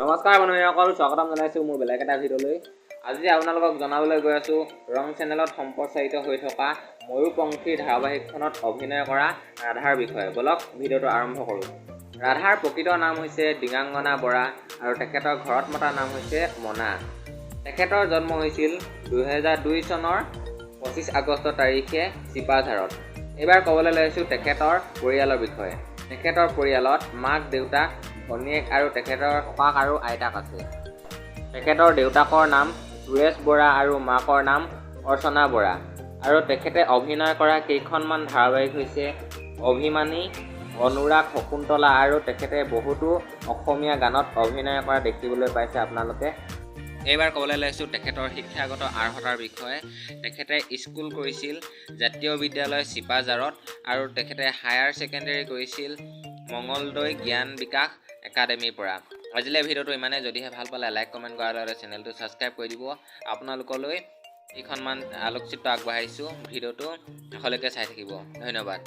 নমস্কাৰ বন্ধুসকল, স্বাগতম জনাইছোঁ মোৰ বেলেগ এটা ভিডিঅ'লৈ। আজি আপোনালোকক জনাবলৈ গৈ আছোঁ ৰং চেনেলত সম্প্ৰচাৰিত হৈ থকা ময়ূৰপংখী ধাৰাবাহিকখনত অভিনয় কৰা ৰাধাৰ বিষয়ে। বলক ভিডিঅ'টো আৰম্ভ কৰোঁ। ৰাধাৰ প্ৰকৃত নাম হৈছে ডিঙাঙ্গনা বৰা আৰু তেখেতৰ ঘৰত মতা নাম হৈছে মনা। তেখেতৰ জন্ম হৈছিল 2002 চনৰ 25 আগষ্ট তাৰিখে চিপাঝাৰত। এইবাৰ ক'বলৈ লৈছোঁ তেখেতৰ পৰিয়ালৰ বিষয়ে। তেখেতৰ পৰিয়ালত মাক, দেউতাক, ভনীয়েক আৰু তেখেতৰ ককাক আৰু আইতাক আছে। তেখেতৰ দেউতাকৰ নাম সুৰেশ বৰা আৰু মাকৰ নাম অৰ্চনা বৰা। আৰু তেখেতে অভিনয় কৰা কেইখনমান ধাৰাবাহিক হৈছে অভিমানী, অনুৰাগ, শকুন্তলা আৰু তেখেতে বহুতো অসমীয়া গানত অভিনয় কৰা দেখিবলৈ পাইছে আপোনালোকে। এইবাৰ ক'বলৈ লৈছোঁ তেখেতৰ শিক্ষাগত আৰ্হতাৰ বিষয়ে। তেখেতে স্কুল কৰিছিল জাতীয় বিদ্যালয় চিপাঝাৰত আৰু তেখেতে হায়াৰ ছেকেণ্ডেৰী কৰিছিল মঙলদৈ জ্ঞান বিকাশ একাডেমীৰ পৰা। আজিলৈ ভিডিঅ'টো ইমানেই। যদিহে ভাল পালে লাইক কমেণ্ট কৰাৰ লগতে চেনেলটো ছাবস্ক্ৰাইব কৰি দিব। আপোনালোকলৈ কেইখনমান আলোকচিত্ৰ আগবঢ়াইছোঁ, ভিডিঅ'টো শেষলৈকে চাই থাকিব। ধন্যবাদ।